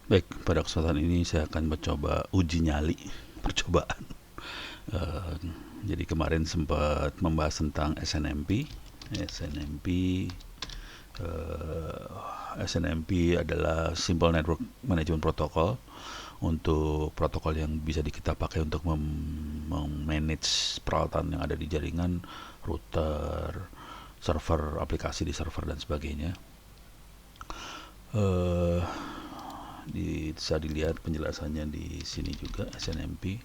Baik, pada kesempatan ini saya akan mencoba uji nyali percobaan. Eh, jadi kemarin sempat membahas tentang SNMP. SNMP SNMP adalah Simple Network Management Protocol, untuk protokol yang bisa kita pakai untuk memanage peralatan yang ada di jaringan, router, server, aplikasi di server dan sebagainya. Eh, Bisa dilihat penjelasannya di sini juga. SNMP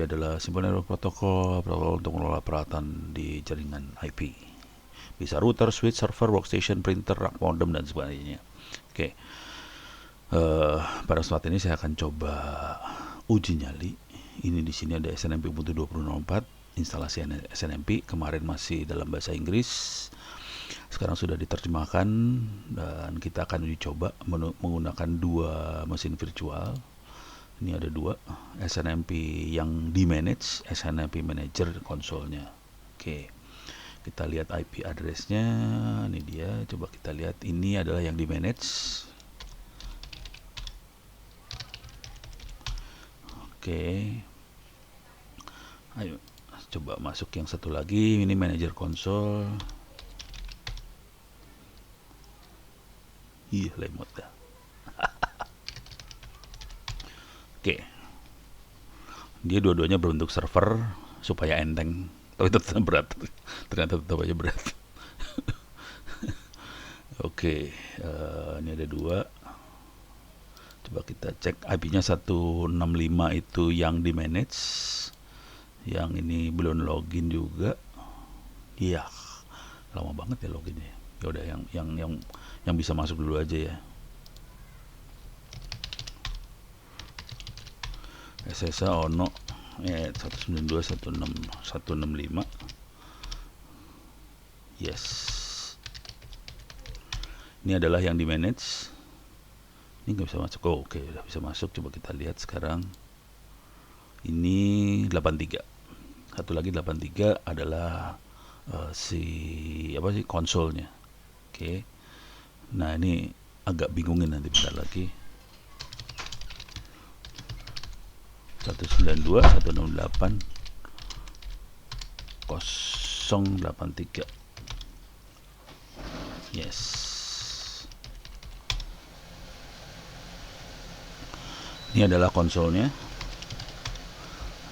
adalah Simple Network Protocol untuk mengelola peralatan di jaringan IP. Bisa router, switch, server, workstation, printer, rack, modem dan sebagainya. Oke. Pada saat ini saya akan coba uji nyali. Ini di sini ada SNMP Ubuntu 20.04, instalasi SNMP. Kemarin masih dalam bahasa Inggris, sekarang sudah diterjemahkan dan kita akan uji coba menggunakan dua mesin virtual. Ini ada dua, SNMP yang di manage, SNMP Manager konsolnya. Oke, kita lihat IP addressnya. Ini dia, coba kita lihat. Ini adalah yang di manage. Oke, ayo coba masuk yang satu lagi. Ini manager konsol. Ih, lemot dah. Oke, dia dua-duanya berbentuk server supaya enteng, tapi tetap berat. Ternyata tetap aja berat. Oke, ini ada dua. Coba kita cek IP-nya 165 itu yang di manage. Yang ini belum login juga. Iya, lama banget ya loginnya. Ya udah yang bisa masuk dulu aja ya. SSA Ono 192.165. Yes. Ini adalah yang di manage. Ini nggak bisa masuk. Oh, oke, udah bisa masuk. Coba kita lihat sekarang. Ini 83. Satu lagi 83 adalah konsolnya. Oke. Nah, ini agak bingungin nanti bentar lagi. 192 168 083. Yes. Ini adalah konsolnya.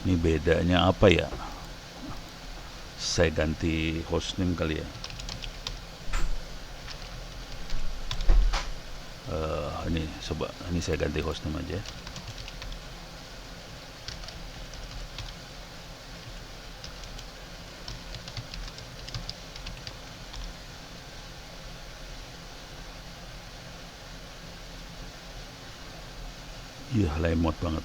Ini bedanya apa ya? Saya ganti hostname kali ya. Ini coba, ini saya ganti hostname aja. Iya, lemot banget.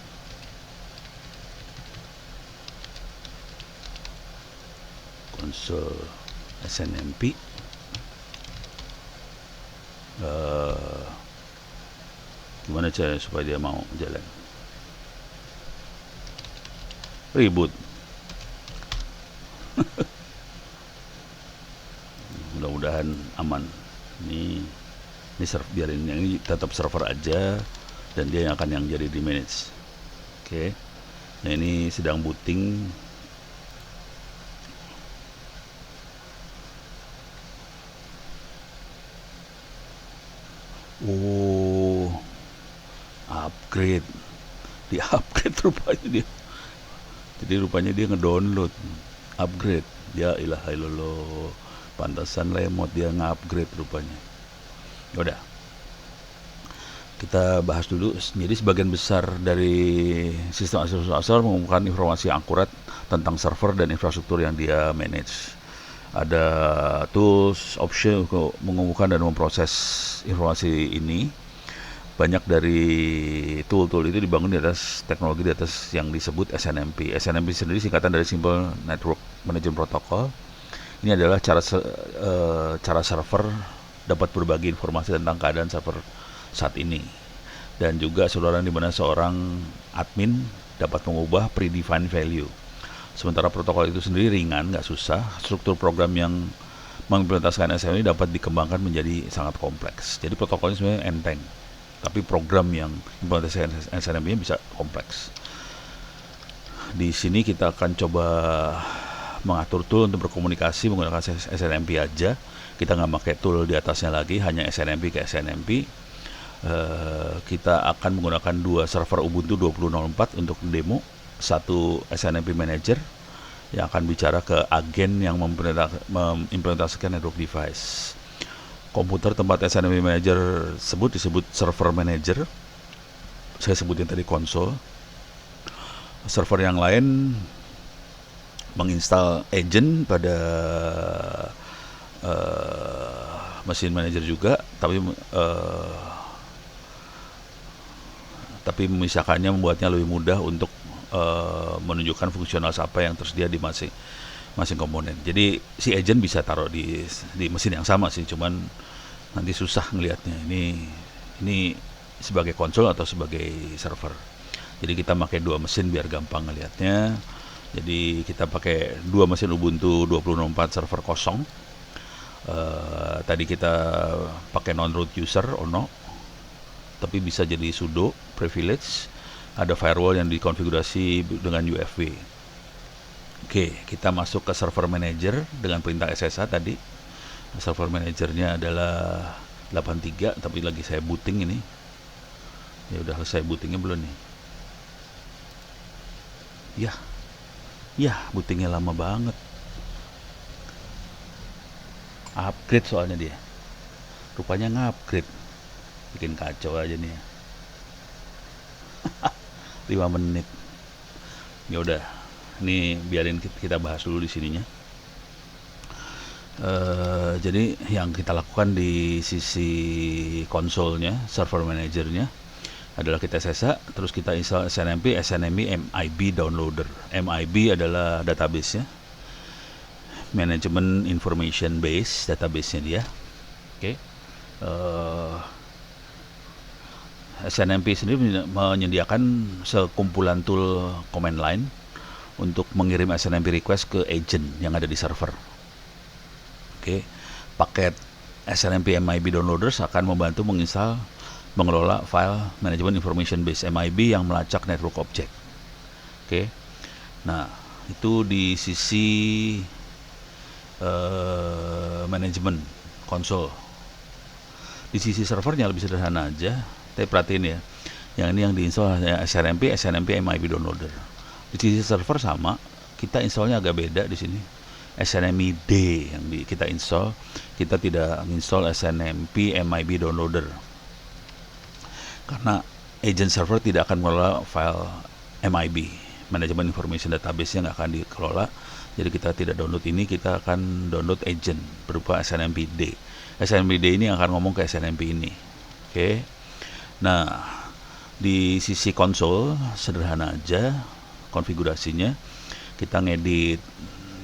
Konsol SNMP. Gimana cara supaya dia mau jalan? Ribut. Mudah-mudahan aman. Ini biarin yang ini tetap server aja, dan dia yang akan jadi di manage. Oke. Nah, ini sedang booting. Oh, upgrade. Di upgrade rupanya dia. Jadi rupanya dia ngedownload. Upgrade. Ya ilaha illallah. Pantasan lemot dia nge-upgrade rupanya. Udah. Kita bahas dulu. Jadi sebagian besar dari sistem asal mengumumkan informasi yang akurat tentang server dan infrastruktur yang dia manage. Ada tools, option untuk mengumumkan dan memproses informasi ini. Banyak dari tool-tool itu dibangun di atas teknologi di atas yang disebut SNMP. SNMP sendiri singkatan dari Simple Network Management Protocol. Ini adalah cara server dapat berbagi informasi tentang keadaan server saat ini, dan juga saudara di mana seorang admin dapat mengubah predefined value. Sementara protokol itu sendiri ringan, nggak susah. Struktur program yang mengimplementasikan SNMP ini dapat dikembangkan menjadi sangat kompleks. Jadi protokolnya sebenarnya enteng, tapi program yang implementasi SNMP bisa kompleks. Di sini kita akan coba mengatur tool untuk berkomunikasi menggunakan SNMP aja. Kita nggak pakai tool di atasnya lagi, hanya SNMP ke SNMP. Kita akan menggunakan 2 server Ubuntu 20.04 untuk demo, satu SNMP Manager yang akan bicara ke agen yang mengimplementasikan network device. Komputer tempat SNMP Manager disebut server manager. Saya sebutin tadi konsol. Server yang lain menginstal agent pada mesin manager juga, tapi memisahkannya membuatnya lebih mudah untuk menunjukkan fungsional apa yang tersedia di masing komponen. Jadi si agent bisa taruh di mesin yang sama sih, cuman nanti susah ngelihatnya. Ini sebagai konsol atau sebagai server. Jadi kita pakai 2 mesin biar gampang ngelihatnya. Jadi kita pakai 2 mesin Ubuntu 20.04 server kosong. Tadi kita pakai non-root user Ono, tapi bisa jadi sudo privilege. Ada firewall yang dikonfigurasi dengan UFW. Oke, kita masuk ke server manager dengan perintah SSH tadi. Server manajernya adalah 83, tapi lagi saya booting ini. Ya udah selesai bootingnya belum nih? Ya, bootingnya lama banget. Upgrade soalnya dia. Rupanya nge-upgrade. Bikin kacau aja nih ya. 5 menit. Ya udah, ini biarin kita bahas dulu di sininya. Jadi yang kita lakukan di sisi konsolnya, server manajernya adalah kita SSH, terus kita install SNMP MIB downloader. MIB adalah database-nya, Management Information Base, database-nya dia. Oke. SNMP sendiri menyediakan sekumpulan tool command line untuk mengirim SNMP request ke agent yang ada di server. Oke. Paket SNMP MIB downloaders akan membantu mengelola file Management Information Base MIB yang melacak network object. Oke. Nah, itu di sisi manajemen konsol. Di sisi servernya lebih sederhana aja. Tapi perhatiin ya, yang ini yang diinstal SNMP MIB downloader. Di sisi server sama, kita installnya agak beda di sini. SNMID yang kita install, kita tidak install SNMP MIB downloader. Karena agent server tidak akan mengelola file MIB, Management Information Database, yang akan dikelola. Jadi kita tidak download ini, kita akan download agent berupa SNMPD. SNMPD ini akan ngomong ke SNMP ini. Oke. Nah, di sisi konsol sederhana aja konfigurasinya. Kita ngedit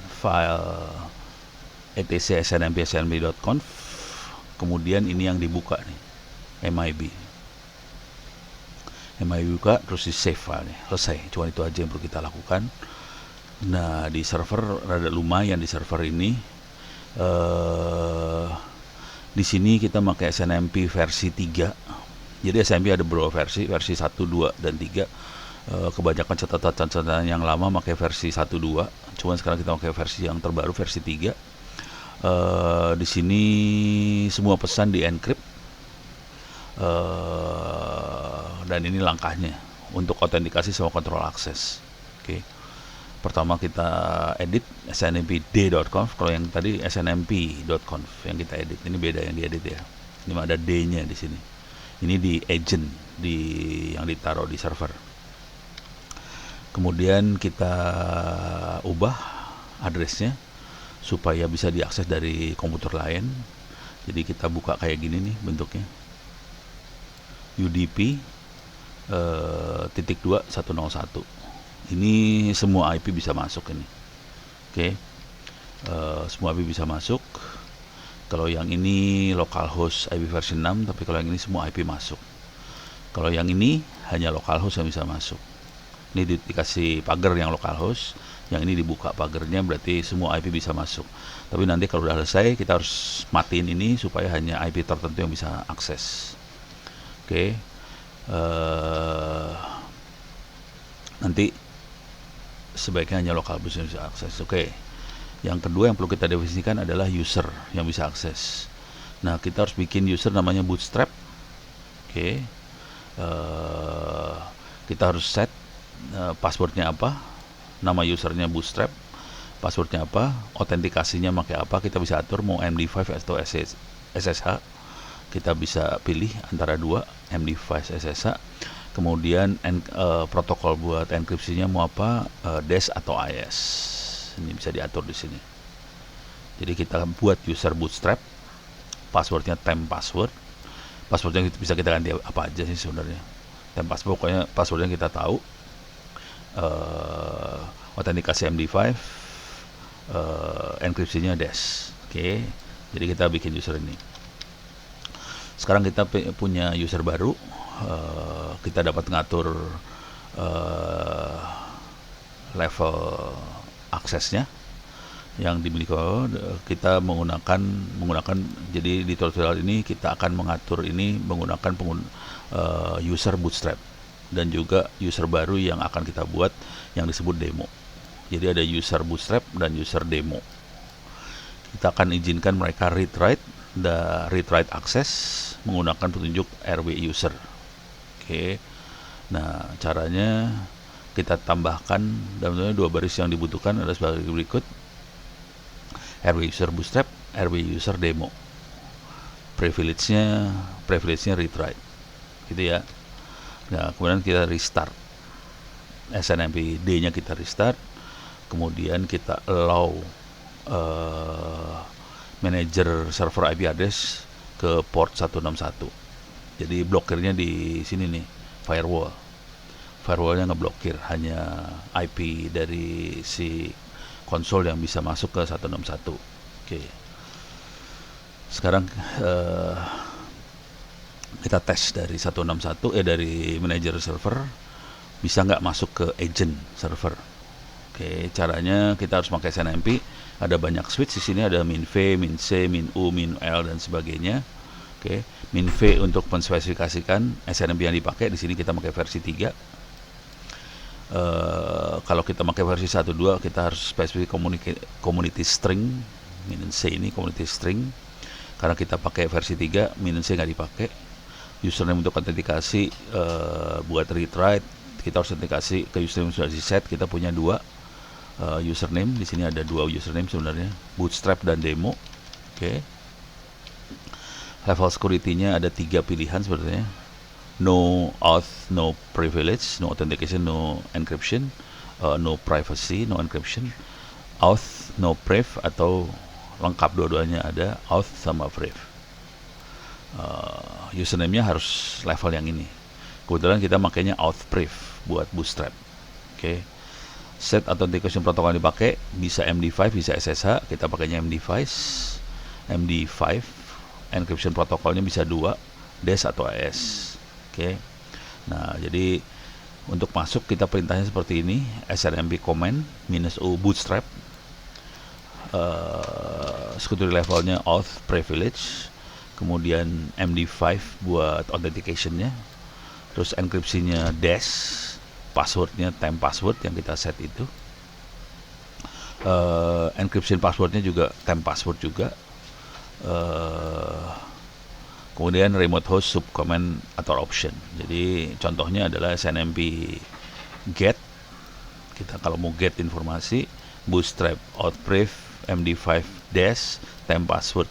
file etc snmp.conf. Kemudian ini yang dibuka nih, MIB buka, terus di save file nih. Selesai. Cuma itu aja yang perlu kita lakukan. Nah, di server rada lumayan di server ini. Di sini kita pakai SNMP versi 3. Jadi SNMP ada beberapa versi 1, 2, dan 3. Kebanyakan catatan yang lama pakai versi 1, 2. Cuman sekarang kita pakai versi yang terbaru, versi 3. Di sini semua pesan di encrypt. Dan ini langkahnya untuk autentikasi sama kontrol akses. Oke. Pertama kita edit snmpd.conf. Kalau yang tadi snmp.conf yang kita edit, ini beda yang diedit ya. Ini ada D-nya di sini. Ini di agent yang ditaruh di server. Kemudian kita ubah addressnya supaya bisa diakses dari komputer lain. Jadi kita buka kayak gini nih bentuknya. UDP .2.101. Ini semua IP bisa masuk ini. Oke. Semua IP bisa masuk. Kalau yang ini localhost IP versi 6, tapi kalau yang ini semua IP masuk. Kalau yang ini hanya localhost yang bisa masuk. Ini dikasih pagar yang localhost, yang ini dibuka pagarnya, berarti semua IP bisa masuk. Tapi nanti kalau udah selesai, kita harus matiin ini supaya hanya IP tertentu yang bisa akses. Oke. nanti sebaiknya hanya lokal bus yang bisa akses. Oke. Yang kedua yang perlu kita definisikan adalah user yang bisa akses. Nah, kita harus bikin user namanya Bootstrap. Oke. Kita harus set passwordnya apa, nama usernya Bootstrap, passwordnya apa, autentikasinya pakai apa, kita bisa atur mau MD5 atau SSH. Kita bisa pilih antara dua, MD5 SSH. Kemudian protokol buat enkripsinya mau apa, DES atau AES. Ini bisa diatur di sini. Jadi kita buat user Bootstrap, passwordnya temp password. Passwordnya bisa kita ganti apa aja sih sebenarnya. Temp password pokoknya passwordnya kita tahu. Autentikasi MD5, enkripsinya DES. Oke. Jadi kita bikin user ini. Sekarang kita punya user baru. Kita dapat mengatur level aksesnya yang dimiliki. Kita menggunakan jadi di tutorial ini kita akan mengatur ini menggunakan user Bootstrap dan juga user baru yang akan kita buat yang disebut demo. Jadi ada user Bootstrap dan user demo. Kita akan izinkan mereka read write access menggunakan petunjuk RW user. Oke. Nah, caranya kita tambahkan dalam dua baris yang dibutuhkan adalah sebagai berikut: RW user Bootstrap, RW user demo. Privilege-nya read write. Gitu ya. Nah, kemudian kita restart. SNMP-D-nya kita restart. Kemudian kita allow manager server IP address ke port 161. Jadi blokirnya di sini nih, firewallnya ngeblokir hanya IP dari si konsol yang bisa masuk ke 161. Oke. Sekarang kita tes dari 161 dari manager server bisa nggak masuk ke agent server. Oke, caranya kita harus pakai SNMP. Ada banyak switch di sini, ada min V, min C, min U, min L dan sebagainya. Oke, min V untuk menspesifikasikan SNMP yang dipakai. Di sini kita pakai versi 3. Kalau kita pakai versi 1.2 kita harus spesifik community string. Min C ini community string. Karena kita pakai versi 3, min C nggak dipakai. Username untuk autentikasi buat read write kita harus autentikasi ke username sudah di set. Kita punya dua username. Di sini ada dua username sebenarnya, Bootstrap dan demo. Oke. Level security-nya ada 3 pilihan sebenarnya. No auth, no privilege, no authentication, no encryption, no privacy, no encryption, auth, no priv, atau lengkap dua-duanya ada auth sama priv. Username-nya harus level yang ini. Kebetulan kita makainya auth priv buat Bootstrap. Oke. Set authentication protokol yang dipakai bisa MD5, bisa SSH. Kita pakainya MD5. Encryption protokolnya bisa 2, DES atau AES. Oke. Nah, jadi untuk masuk kita perintahnya seperti ini: SNMP command -u bootstrap. Security levelnya auth privilege. Kemudian MD5 buat authentication-nya. Terus enkripsinya DES, passwordnya temp password yang kita set itu. Encryption passwordnya juga temp password juga. Kemudian remote host subcommand atau option. Jadi contohnya adalah SNMP get. Kita kalau mau get informasi, bootstrap outpriv MD5 dash temp password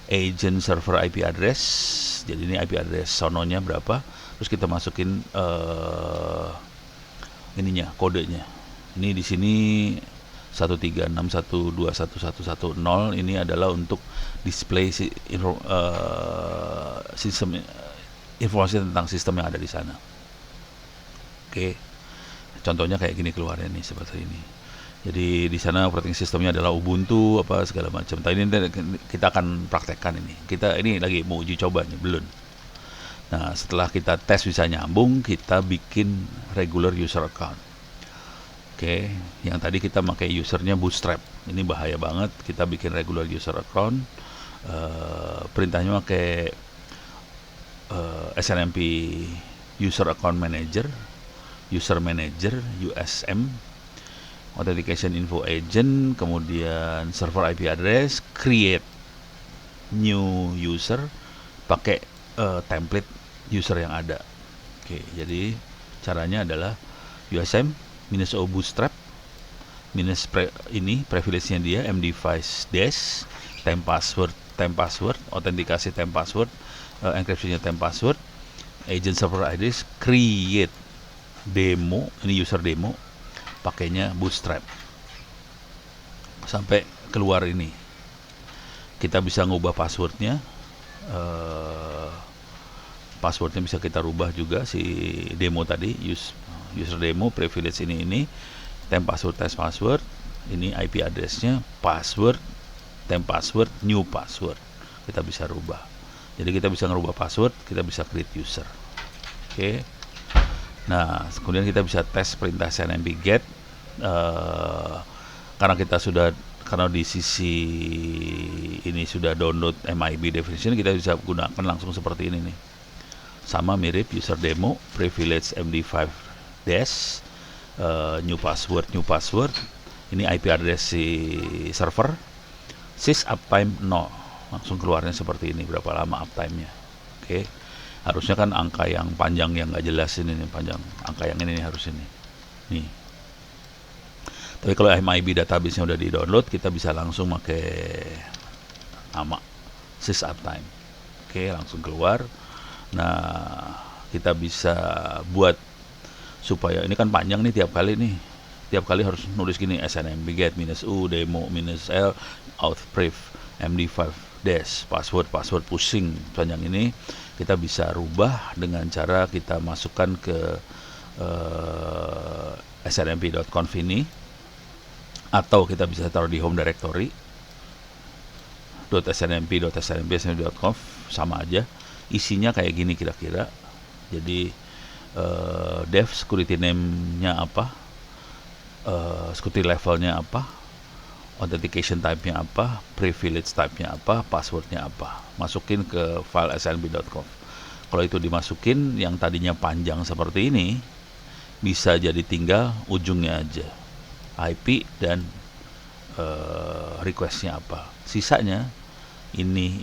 agent server IP address. Jadi ini IP address sononya berapa, terus kita masukin ininya, kodenya. Ini di sini 136121110. Ini adalah untuk display sistem informasi tentang sistem yang ada di sana. Oke. Contohnya kayak gini keluarnya nih seperti ini. Jadi di sana operating sistemnya adalah Ubuntu apa segala macam. Tapi ini kita akan praktekkan ini. Kita ini lagi mau uji coba nih, belum. Nah, setelah kita tes bisa nyambung, kita bikin regular user account. Oke, yang tadi kita pakai usernya Bootstrap. Ini bahaya banget. Kita bikin regular user account. Perintahnya pakai SNMP User Account Manager, User Manager, USM, Authentication Info Agent, kemudian server IP address, create new user, pakai template user yang ada. Oke, jadi caranya adalah USM -o bootstrap privilege-nya dia MD5 dash temp password, autentikasi temp password, encryption-nya temp password, agent server address, create demo, ini user demo, pakainya bootstrap sampai keluar ini. Kita bisa ngubah passwordnya, passwordnya bisa kita rubah juga si demo tadi, user demo privilege ini temp password, ini IP addressnya, password, temp password, new password, kita bisa rubah. Jadi kita bisa ngerubah password, kita bisa create user. Oke. Nah, kemudian kita bisa tes perintah SNMP get, karena di sisi ini sudah download MIB definition, kita bisa gunakan langsung seperti ini nih. Sama mirip user demo privilege MD5 dash new password, ini IP address si server, sys uptime 0, langsung keluarnya seperti ini, berapa lama uptime-nya. Oke. Harusnya kan angka yang panjang yang nggak jelas ini nih, panjang angka yang ini nih harus ini nih. Tapi kalau MIB database-nya udah di-download, kita bisa langsung pakai nama sys uptime. Oke, langsung keluar. Nah, kita bisa buat supaya ini kan panjang nih tiap kali harus nulis gini SNMP get -u demo -l outpriv MD5 dash password pusing panjang ini. Kita bisa rubah dengan cara kita masukkan ke snmp.conf ini, atau kita bisa taruh di home directory .snmp.conf, sama aja isinya kayak gini kira-kira. Jadi dev security name-nya apa, security levelnya apa, authentication type-nya apa, privilege type-nya apa, password-nya apa, masukin ke file snmp.conf. Kalau itu dimasukin, yang tadinya panjang seperti ini bisa jadi tinggal ujungnya aja, IP dan request-nya apa. Sisanya ini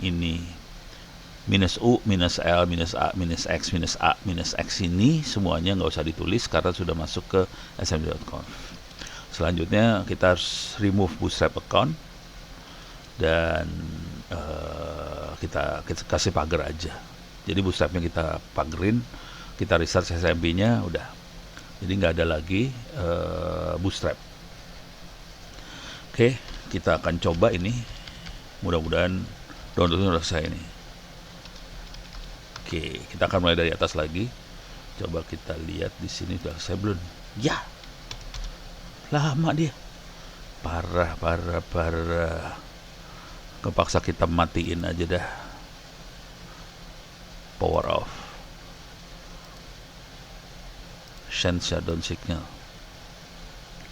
-u, -l, -a, -x, -a, -x ini semuanya nggak usah ditulis karena sudah masuk ke snmp.conf. Selanjutnya kita harus remove bootstrap account dan kita kasih pagar aja. Jadi bootstrapnya kita pagerin, kita restart SNMP-nya udah. Jadi nggak ada lagi bootstrap. Oke, kita akan coba ini. Mudah-mudahan downloadnya udah selesai ini. Oke, kita akan mulai dari atas lagi. Coba kita lihat di sini udah selesai belum? Ya. Lama dia. Parah. Kepaksa kita matiin aja dah. Power off. Send shutdown signal.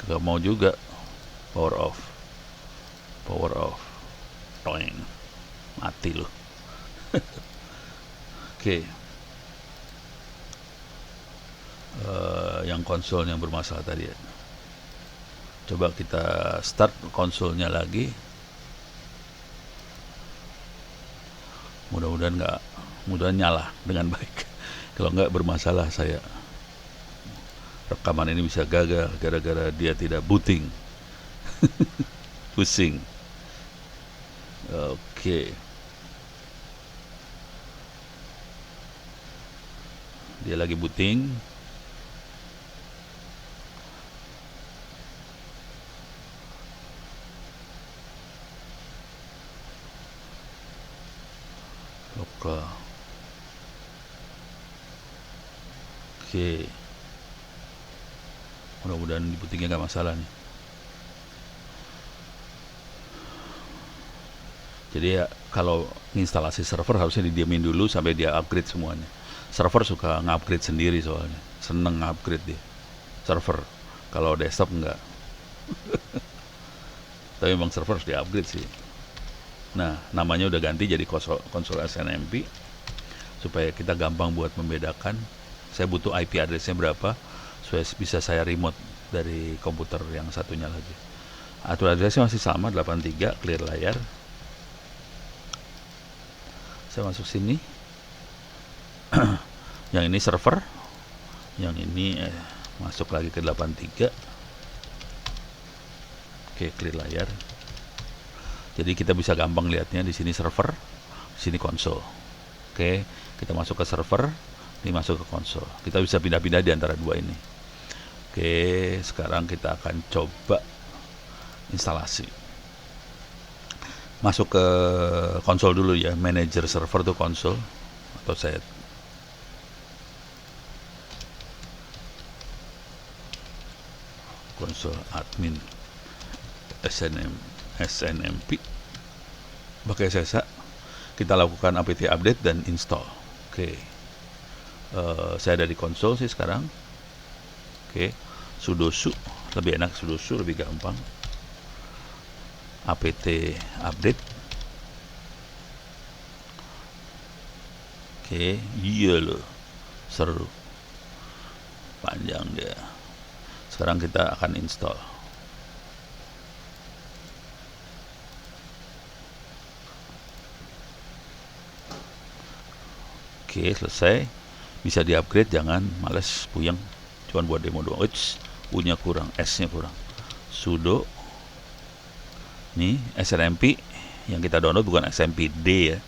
Gak mau juga. Power off. Toing. Mati loh. Oke. Yang konsol yang bermasalah tadi ya. Coba kita start konsolnya lagi. Mudah-mudahan nyala dengan baik. Kalau nggak bermasalah, saya rekaman ini bisa gagal gara-gara dia tidak booting. Pusing. Oke. Dia lagi booting. Lokal. Oke. Mudah-mudahan di bootingnya nggak masalah nih. Jadi ya kalau instalasi server harusnya didiamin dulu sampai dia upgrade semuanya. Server suka nge-upgrade sendiri soalnya. Seneng nge-upgrade dia. Server. Kalau desktop enggak. Tapi memang server harus di-upgrade sih. Nah, namanya udah ganti jadi konsol SNMP. supaya kita gampang buat membedakan. Saya butuh IP address-nya berapa supaya bisa saya remote dari komputer yang satunya lagi. Atur address-nya masih sama 83, clear layar. Saya masuk sini. Yang ini server, yang ini masuk lagi ke 83. Oke, clear layar. Jadi kita bisa gampang lihatnya. Di sini server, di sini konsol. Oke, kita masuk ke server, ini masuk ke konsol. Kita bisa pindah-pindah di antara dua ini. Oke, sekarang kita akan coba instalasi. Masuk ke konsol dulu ya, manager server tuh konsol, atau saya konsol admin SNMP. Pakai SSH, kita lakukan apt update dan install. Oke, saya ada di konsol sih sekarang. Oke, sudo su lebih enak, sudo su lebih gampang. Apt update. Oke, iya loh, seru, panjang dia. Sekarang kita akan install. Oke, selesai. Bisa di-upgrade, jangan males puyeng. Cuman buat demo doang. U-nya kurang, S-nya kurang. Sudo. Nih, SNMP yang kita download bukan SNMPD ya.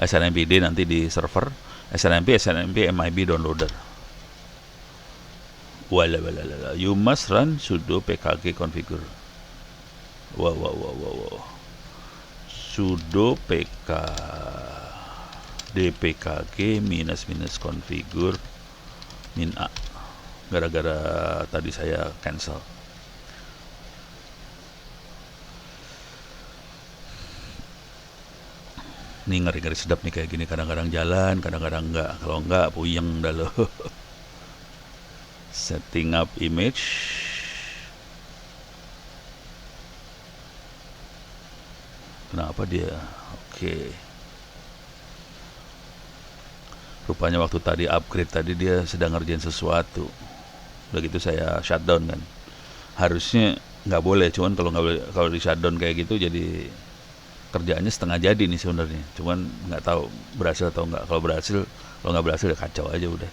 SNMPD nanti di server. SNMP MIB downloader. Walalala. You must run sudo pkg configure. Wow. Sudo pk dpkg minus configure min a. Gara-gara tadi saya cancel. Ini ngeri-ngeri sedap nih kayak gini. Kadang-kadang jalan, kadang-kadang enggak. Kalau enggak puyeng dah loh. Setting up image. Kenapa dia? Oke. Rupanya waktu tadi upgrade tadi dia sedang ngerjain sesuatu. Udah gitu saya shutdown kan. Harusnya nggak boleh, cuman kalau di shutdown kayak gitu jadi kerjaannya setengah jadi nih sebenarnya. Cuman nggak tahu berhasil atau nggak. Kalau nggak berhasil ya kacau aja udah.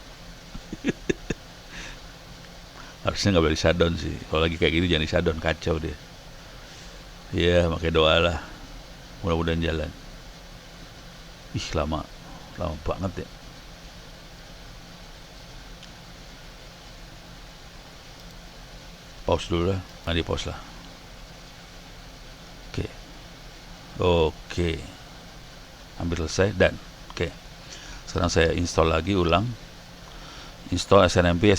Harusnya nggak boleh di shutdown sih. Kalau lagi kayak gini jangan di shutdown, kacau deh. Ya, pakai doa lah. Mudah-mudahan jalan. Ih, lama banget ya. Pause dulu lah. Di pause lah. Oke. Hampir selesai dan oke. Sekarang saya install lagi ulang. Install SNMP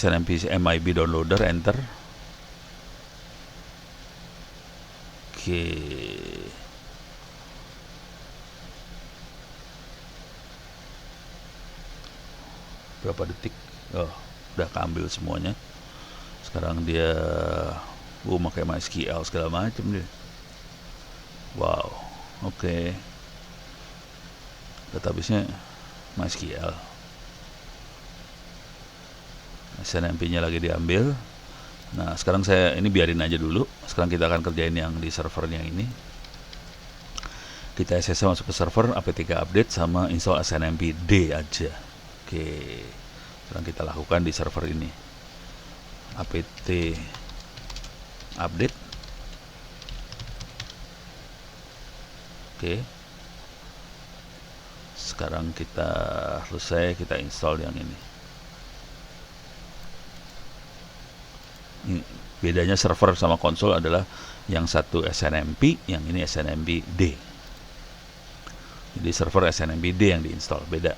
MIB downloader, enter. Oke. Berapa detik? Oh, udah keambil semuanya. Sekarang dia pakai MySQL segala macam dia. Wow. Oke. Database-nya MySQL. SNMP-nya lagi diambil. Nah, sekarang saya ini biarin aja dulu. Sekarang kita akan kerjain yang di servernya ini. Kita SSH masuk ke server, apt update sama install SNMPD aja. Oke. Sekarang kita lakukan di server ini. Apt update. Oke. Sekarang kita selesai, kita install yang ini. Bedanya server sama konsol adalah yang satu SNMP, yang ini SNMPD. Jadi server SNMPD yang diinstal, beda.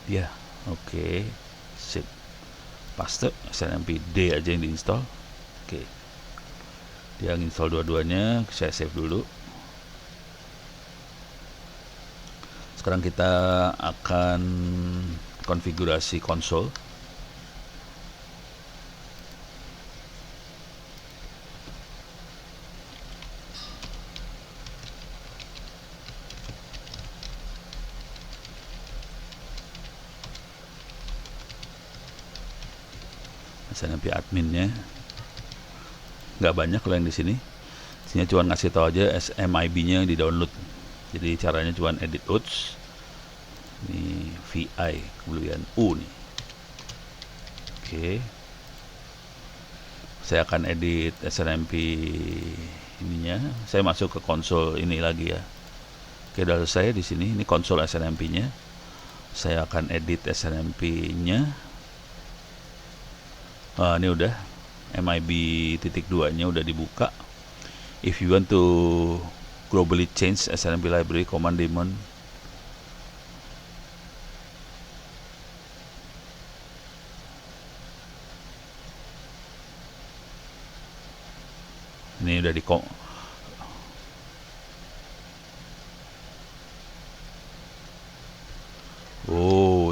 Ya, oke. Sip. Paste SNMPD aja yang diinstal. Oke. Dia install dua-duanya, saya save dulu. Sekarang kita akan konfigurasi konsol. SNMP adminnya nggak banyak kalau yang di sini. Sini cuma ngasih tahu aja SMIB-nya di download. Jadi caranya cuma edit UTS. Ini VI kemudian U nih. Oke. Saya akan edit SNMP ininya. Saya masuk ke konsol ini lagi ya. Oke, udah selesai di sini. Ini konsol SNMP-nya. Saya akan edit SNMP-nya. Ini udah MIB titik 2-nya udah dibuka. If you want to globally change SNMP library, command daemon. Ini udah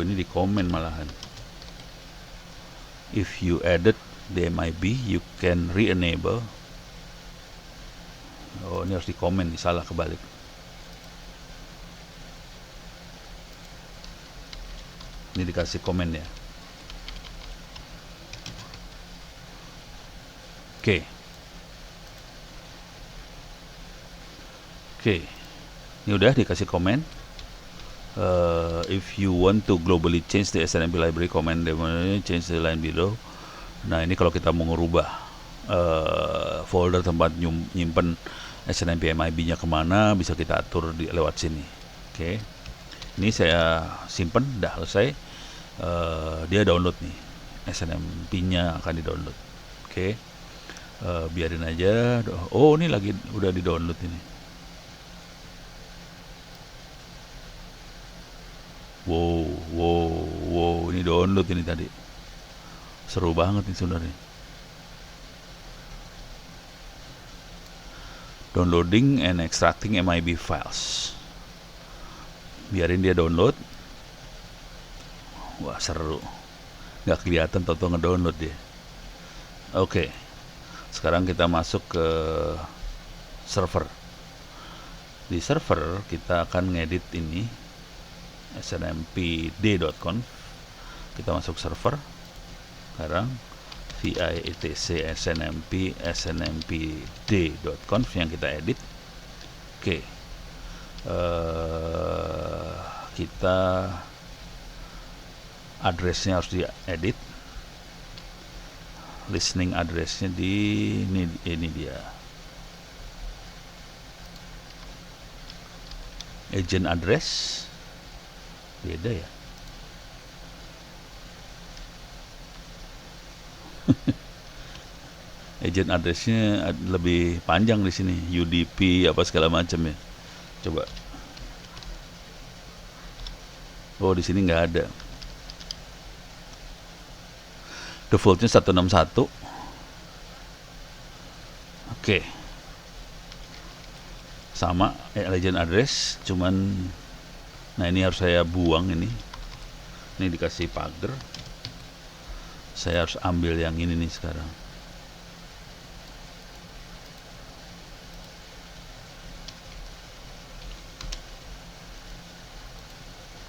ini di komen malahan. If you added the MIB, you can re-enable. Ini harus di komen, salah kebalik. Ini dikasih komen ya. Oke. Ini udah dikasih komen. If you want to globally change the SNMP library, command change the line below. Nah, ini kalau kita mau ngerubah folder tempat nyimpen SNMP MIB-nya kemana, bisa kita atur lewat sini. Oke. Ini saya simpen, dah selesai. Dia download nih, SNMP-nya akan di-download. Oke. Biarin aja. Ini lagi udah di-download ini. Wow, ini download ini tadi. Seru banget nih sebenarnya. Downloading and extracting MIB files. Biarin dia download. Wah, seru. Nggak kelihatan toto ngedownload dia. Oke. Sekarang kita masuk ke server. Di server kita akan ngedit ini snmpd.conf. Kita masuk server. Sekarang vi etc snmpd.conf yang kita edit. Oke. Kita addressnya harus diedit. Listening addressnya ini dia. Agent address beda ya. Agent addressnya lebih panjang di sini, UDP apa segala macam ya. Coba. Di sini nggak ada. Defaultnya 161. Oke. Sama agent address, cuman nah ini harus saya buang ini. Ini dikasih pagar. Saya harus ambil yang ini nih sekarang.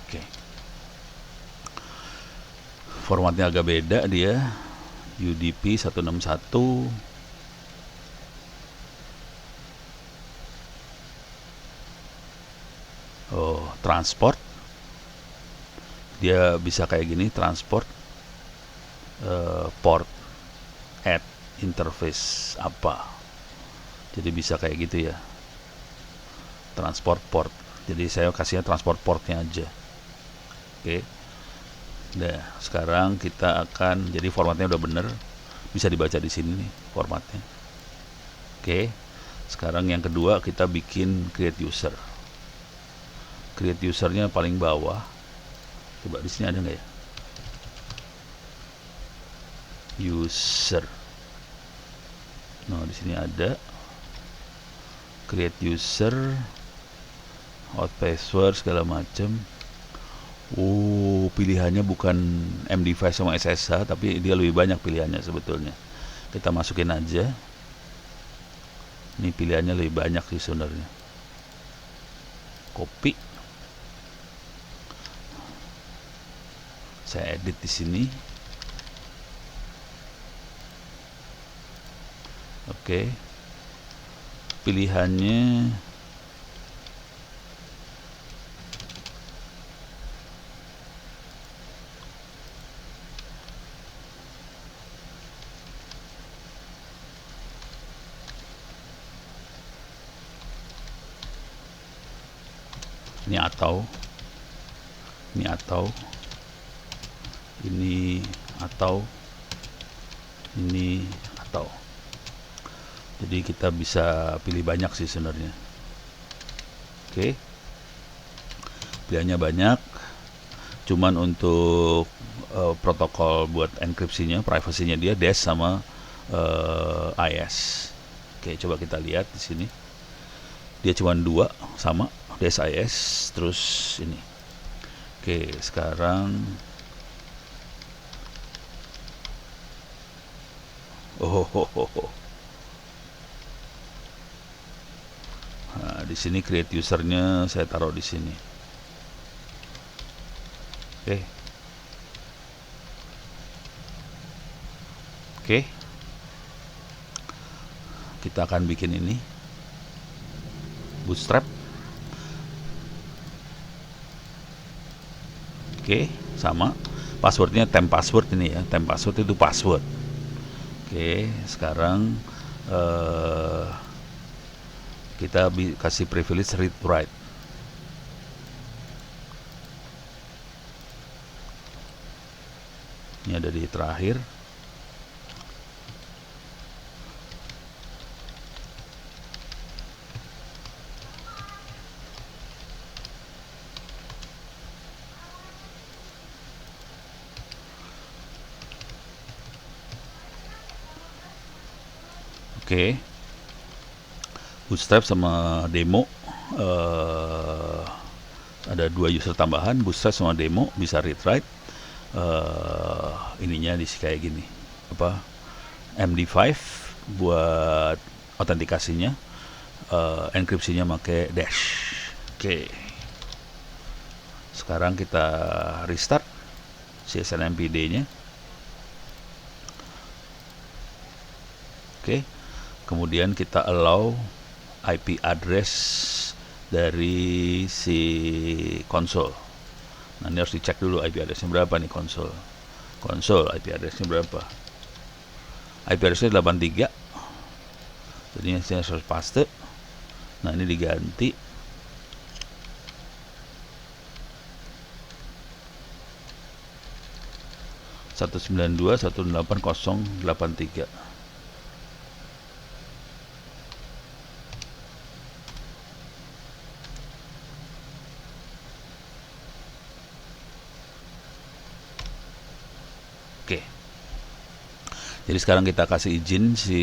Oke. Formatnya agak beda dia. UDP 161. Transport. Dia bisa kayak gini, transport port add interface apa. Jadi bisa kayak gitu ya. Transport port. Jadi saya kasihnya transport portnya aja. Oke. Nah, sekarang kita akan, jadi formatnya udah bener, bisa dibaca di sini nih formatnya. Oke. Sekarang yang kedua kita bikin create user. Create usernya paling bawah. Coba di sini ada nggak ya? User. Nah, di sini ada. Create user, hot password segala macam. Pilihannya bukan MD5 sama SSH, tapi dia lebih banyak pilihannya sebetulnya. Kita masukin aja. Ini pilihannya lebih banyak sih sebenarnya. Copy. Saya edit di sini. Oke, pilihannya ini atau ini atau ini atau ini atau. Jadi kita bisa pilih banyak sih sebenarnya. Oke, pilihannya banyak. Cuman untuk protokol buat enkripsinya, privasinya dia DES sama IS. Oke, coba kita lihat di sini. Dia cuma dua sama DES IS, terus ini. Oke, sekarang Nah, di sini create usernya saya taruh di sini. Oke. Oke. Kita akan bikin ini. Bootstrap. Oke, sama. Passwordnya temp password ini ya. Temp password itu password. Oke, sekarang kita kasih privilege read write. Ini ada di terakhir. Oke, Bootstrap sama demo ada dua user tambahan, Bootstrap sama demo bisa read write. Ininya di kayak gini, apa MD5 buat autentikasinya, enkripsinya pakai dash. Oke, sekarang kita restart si SNMPD-nya. Oke, kemudian kita allow IP address dari si konsol. Nah, ini harus dicek dulu IP addressnya berapa nih konsol. Konsol IP addressnya berapa? IP addressnya 83. Jadi saya harus paste. Nah, ini diganti. Satu 192.168.083. Oke. Jadi sekarang kita kasih izin si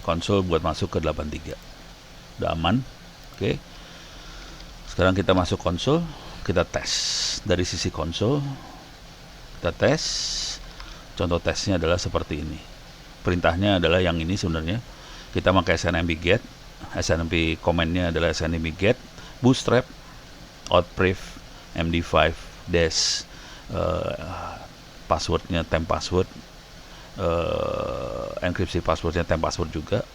konsol buat masuk ke 83. Udah aman. Oke. Sekarang kita masuk konsol, kita tes dari sisi konsol. Kita tes. Contoh tesnya adalah seperti ini. Perintahnya adalah yang ini sebenarnya. Kita pakai snmp get. snmp command-nya adalah snmp get bootstrap outpriv md5 dash passwordnya temp password, enkripsi passwordnya temp password juga.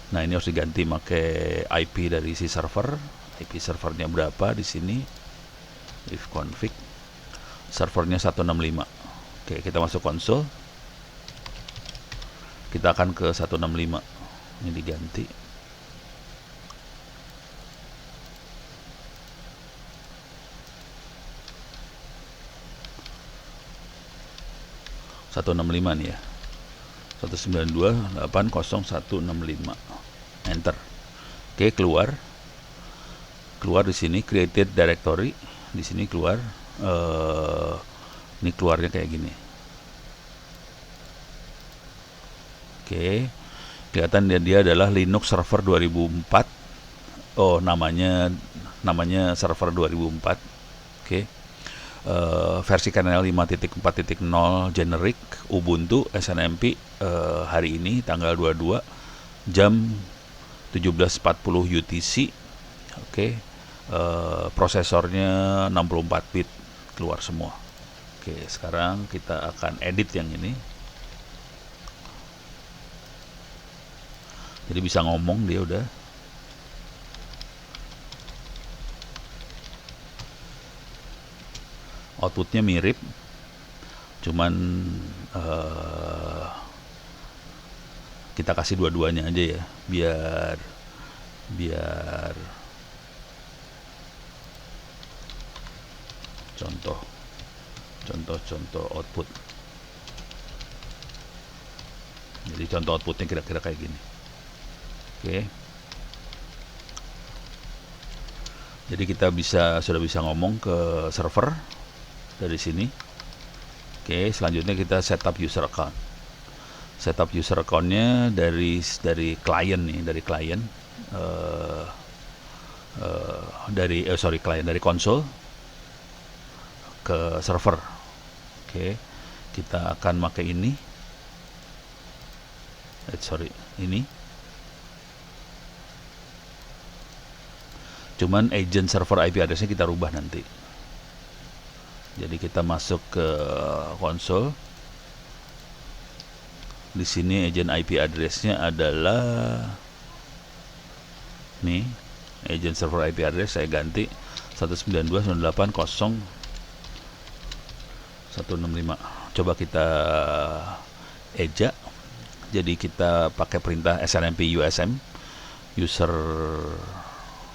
Nah, ini harus diganti pakai IP dari si server. IP servernya berapa di sini? If config servernya 165. Oke, kita masuk konsol. Kita akan ke 165. Ini diganti. nih ya. 192.80165. Enter. Oke, keluar di sini created directory. Di sini keluar ini keluarnya kayak gini. Oke, kelihatan dia adalah Linux Server 2004. Oh, namanya server 2004. Oke. Versi kernel 5.4.0 generic Ubuntu SNMP, hari ini tanggal 22 jam 17.40 UTC. Oke. Prosesornya 64 bit keluar semua. Oke, sekarang kita akan edit yang ini. Jadi bisa ngomong dia udah. Outputnya mirip, cuman kita kasih dua-duanya aja ya, biar contoh output. Jadi contoh outputnya kira-kira kayak gini. Oke. Jadi kita sudah bisa ngomong ke server dari sini. Oke, selanjutnya kita setup user account. Setup user accountnya dari klien nih, dari klien dari konsol ke server. Oke, kita akan pakai ini. Ini. Cuman agent server IP address-nya kita rubah nanti. Jadi kita masuk ke konsol. Di sini agent IP address-nya adalah nih, agent server IP address saya ganti 192.168.0.165. Coba kita ejak. Jadi kita pakai perintah snmp usm, user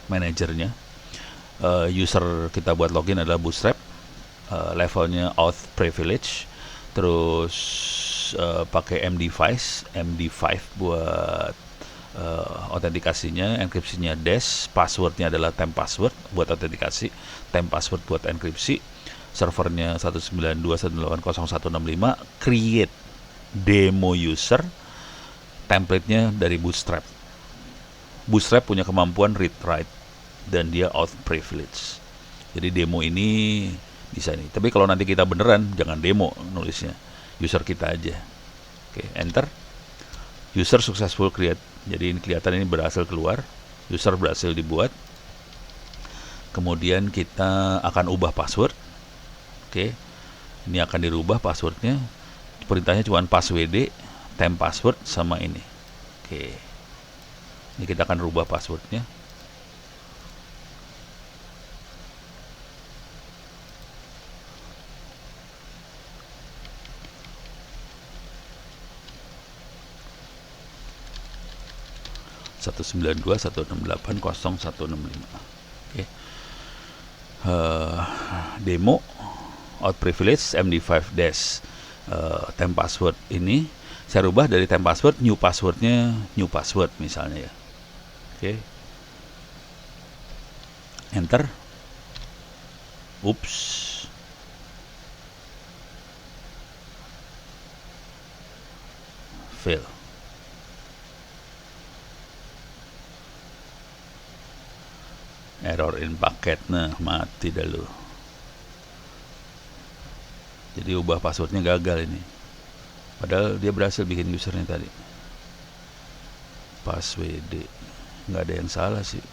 manajernya. User kita buat login adalah Bootstrap. Levelnya auth privilege. Terus pakai MD5 buat autentikasinya, enkripsinya dash, passwordnya adalah temp password buat autentikasi, temp password buat enkripsi. Servernya 192.168.0.165. Create demo user. Template-nya dari Bootstrap. Bootstrap punya kemampuan read write dan dia auth privilege. Jadi demo ini bisa nih. Tapi kalau nanti kita beneran, jangan demo nulisnya, user kita aja. Oke, enter. User successful create. Jadi ini kelihatan ini berhasil keluar, user berhasil dibuat. Kemudian kita akan ubah password. Oke, ini akan dirubah passwordnya. Perintahnya cuma passwd, temp password sama ini. Oke, ini kita akan rubah passwordnya. Oke. Demo out privilege MD5 dash temp password ini saya rubah dari temp password new passwordnya new password misalnya ya. Oke. Enter. Ups. Fail. Error in packet, nah mati dah lu. Jadi ubah passwordnya gagal ini. Padahal dia berhasil bikin usernya tadi. Passwd, nggak ada yang salah sih.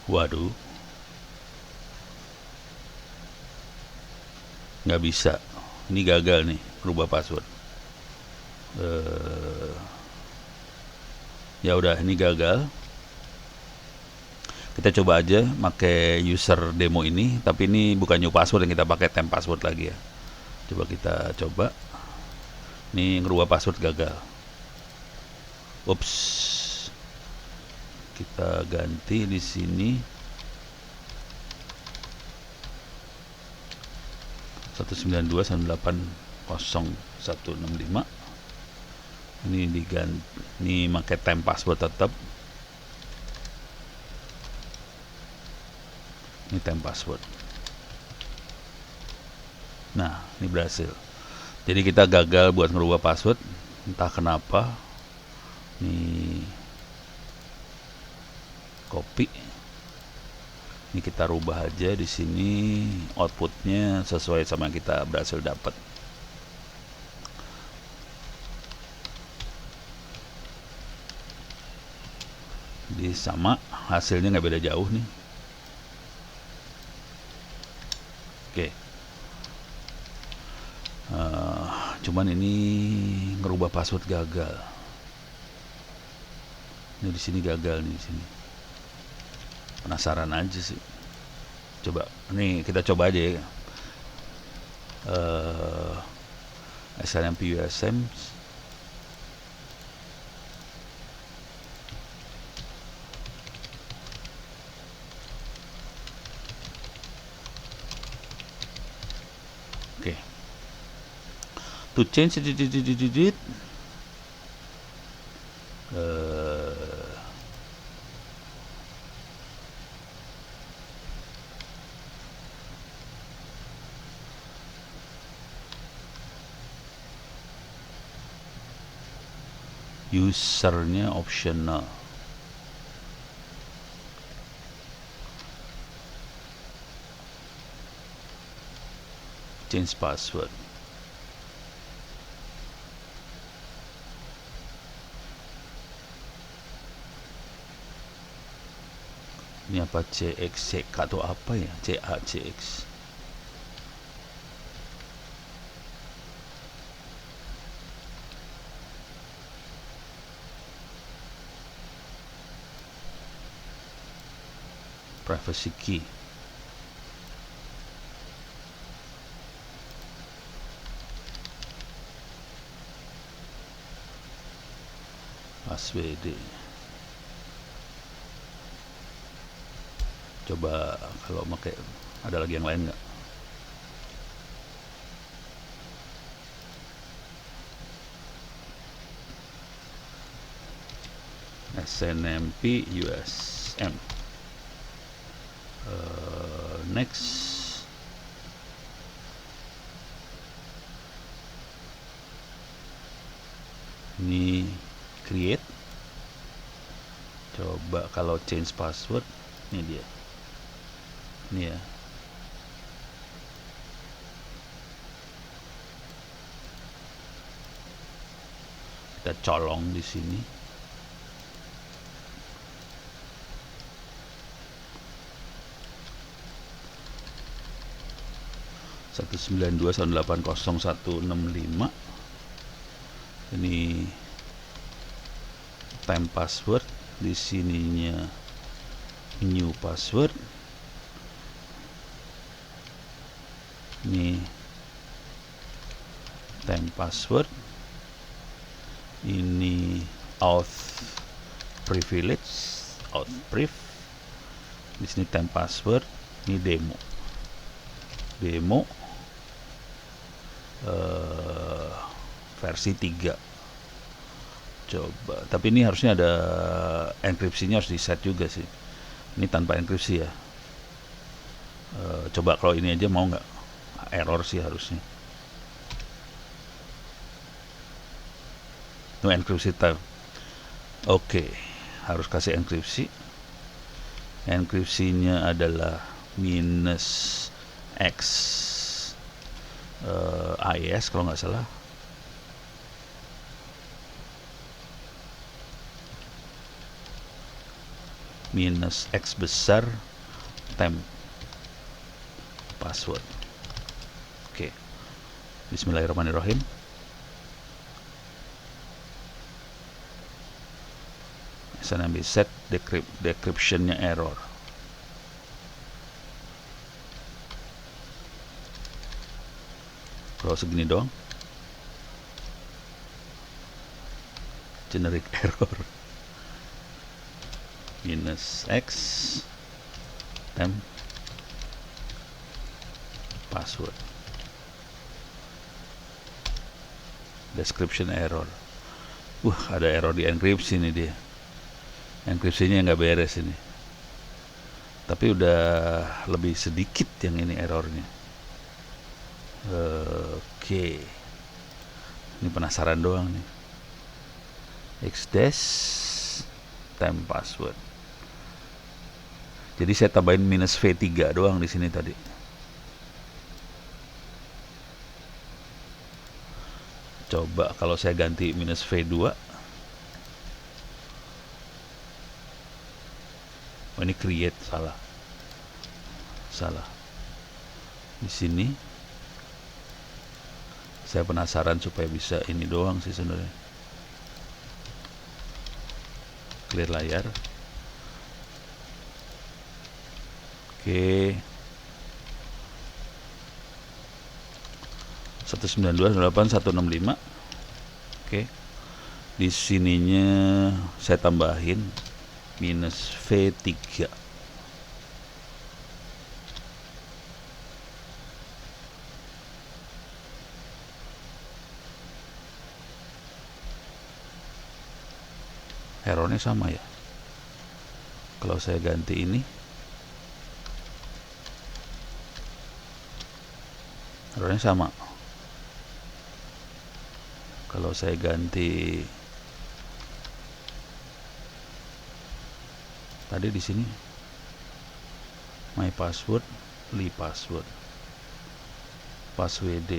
Waduh, nggak bisa. Ini gagal nih, rubah password. Ya udah, ini gagal. Kita coba aja pakai user demo ini, tapi ini bukan new password yang kita pakai, temp password lagi ya. Coba kita coba. Ini ngerubah password gagal. Ups. Kita ganti di sini 192.168.0.165. Ini diganti, ini pakai temp password tetap. Ini temp password. Nah, ini berhasil. Jadi kita gagal buat ngerubah password, entah kenapa. Ini copy. Ini kita rubah aja di sini outputnya sesuai sama yang kita berhasil dapat. Jadi sama, hasilnya nggak beda jauh nih. Oke. Cuman ini ngerubah password gagal. Ini di sini gagal nih di sini. Penasaran aja sih. Coba, nih kita coba aja ya. SNMP USM. Oke. To change it. Usernya optional. Change password. Ini apa CX atau apa ya? CX. Privacy key. Password. Coba kalau pakai, ada lagi yang lain nggak? SNMP USM. Next. Ini create. Coba kalau change password, ini dia. Ini ya. Kita colong di sini. Satu 192.168.0.165. Ini time password, di sininya new password. Ini time password, ini auth privilege, auth priv. Di sini time password, ini demo versi 3. Coba, tapi ini harusnya ada enkripsinya, harus di set juga sih. Ini tanpa enkripsi ya. Coba kalau ini aja mau nggak? Error sih harusnya. No enkripsi time. Oke, harus kasih enkripsi. Enkripsinya adalah -x AES kalau nggak salah. -x besar temp password. Oke. Bismillahirrahmanirrahim. SNMP set decryptionnya error. Kalau segini doang, generic error. -x temp password. Description error. Ada error di enkripsi nih dia. Enkripsinya nggak beres ini. Tapi udah lebih sedikit yang ini errornya. Oke. Ini penasaran doang nih. X- time password. Jadi saya tambahin -v3 doang di sini tadi. Coba kalau saya ganti -v2. Oh, ini create, salah. Di sini saya penasaran supaya bisa ini doang sih sebenarnya. Clear layar. Oke. 192.168.165. Oke. Di sininya saya tambahin minus V3. Errornya sama ya. Kalau saya ganti ini, errornya sama. Kalau saya ganti tadi di sini my password, password, passwd.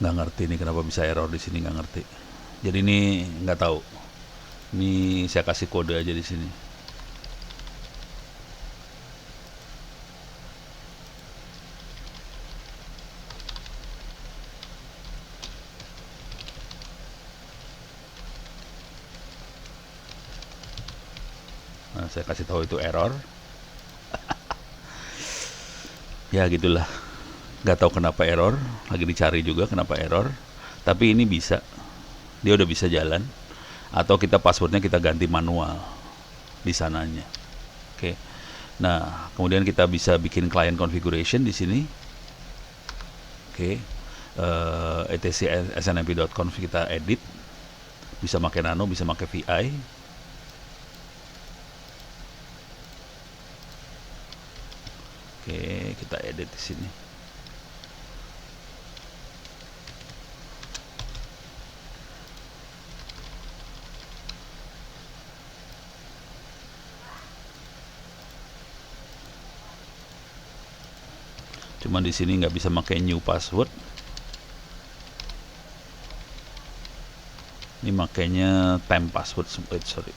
Nggak ngerti nih kenapa bisa error di sini, nggak ngerti. Jadi ini nggak tahu. Ini saya kasih kode aja di sini. Nah, saya kasih tahu itu error. Ya gitulah. Nggak tahu kenapa error. Lagi dicari juga kenapa error. Tapi ini bisa. Dia udah bisa jalan. Atau kita passwordnya kita ganti manual di sananya. Oke. Nah, kemudian kita bisa bikin client configuration di sini. Oke. etc snmp.conf kita edit. Bisa pakai nano, bisa pakai VI. Oke, kita edit di sini. Cuman di sini nggak bisa pakai new password. Ini makanya temp password, sorry,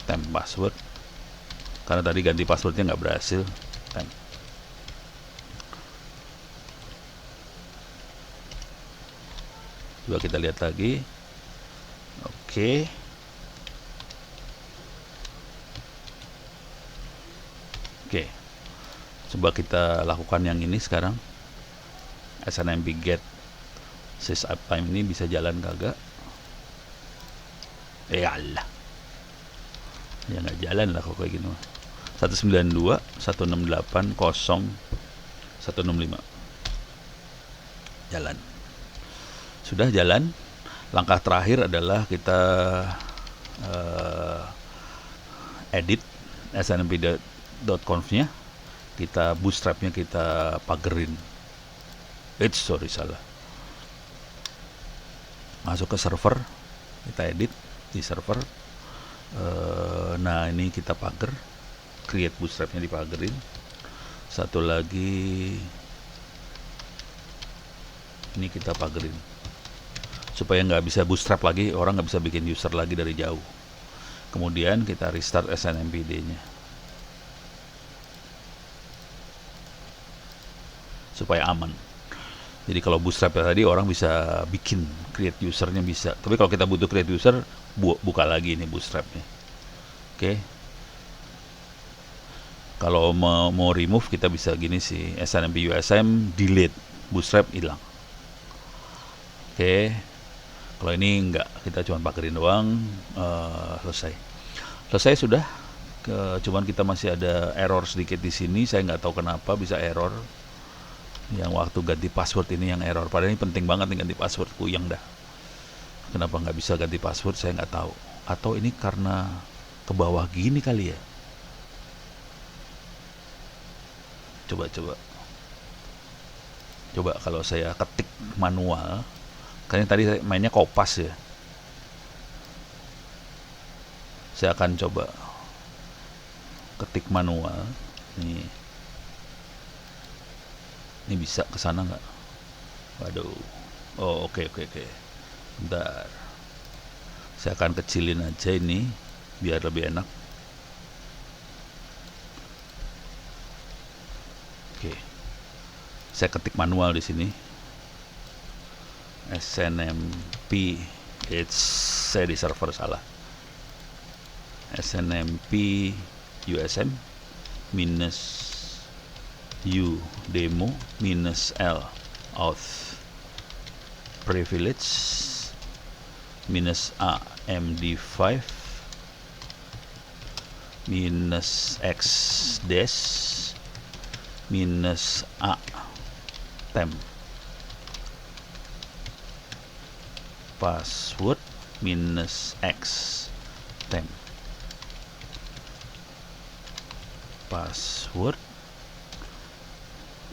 temp password. Karena tadi ganti passwordnya nggak berhasil. Temp. Coba kita lihat lagi. Oke. Oke. Coba kita lakukan yang ini sekarang. SNMP get sys uptime ini bisa jalan kagak? Allah. Ya nggak jalan lah kok kayak gini. 192.168.0.165 jalan. Sudah jalan. Langkah terakhir adalah kita edit snmp.conf-nya, kita bootstrap-nya kita pagerin. Sorry, salah. Masuk ke server, kita edit di server. Nah, ini kita pager, create bootstrap-nya dipagerin. Satu lagi ini kita pagerin supaya nggak bisa bootstrap lagi, orang nggak bisa bikin user lagi dari jauh. Kemudian kita restart snmpd-nya supaya aman. Jadi kalau bootstrap tadi orang bisa bikin create usernya bisa, tapi kalau kita butuh create user, buka lagi ini bootstrapnya. Oke. Kalau mau remove kita bisa gini sih, snmp usm delete, bootstrap hilang. Oke. Kalau ini enggak, kita cuma pakerin doang. Selesai sudah. Cuman kita masih ada error sedikit di sini, saya nggak tahu kenapa bisa error. Yang waktu ganti password ini yang error. Padahal ini penting banget nih ganti password, kuyang dah. Kenapa nggak bisa ganti password saya nggak tahu. Atau ini karena ke bawah gini kali ya. Coba kalau saya ketik manual, karena tadi saya mainnya kopas ya. Saya akan coba ketik manual. Ini bisa ke sana nggak? Waduh. Oh, oke. Bentar. Saya akan kecilin aja ini biar lebih enak. Oke, saya ketik manual di sini. SNMP, saya di server salah. SNMP USM minus U demo minus L auth privilege minus A MD5 minus X dash minus A temp password minus X temp password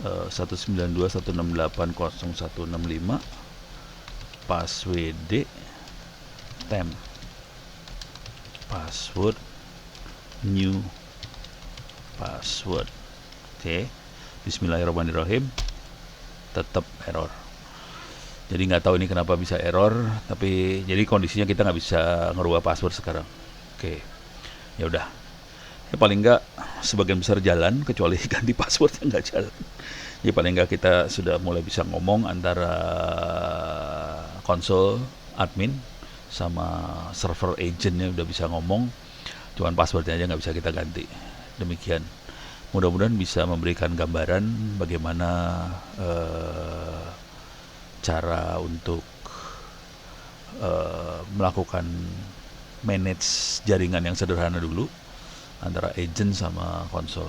192.168.0165 passwd temp password new password. Oke, bismillahirrahmanirrahim. Tetap error. Jadi nggak tahu ini kenapa bisa error, tapi jadi kondisinya kita nggak bisa ngerubah password sekarang. Oke, ya udah. Ya paling nggak sebagian besar jalan, kecuali ganti passwordnya nggak jalan. Ya paling nggak kita sudah mulai bisa ngomong antara konsol admin sama server agentnya udah bisa ngomong, cuman passwordnya aja nggak bisa kita ganti. Demikian. Mudah-mudahan bisa memberikan gambaran bagaimana cara untuk melakukan manage jaringan yang sederhana dulu antara agent sama konsol.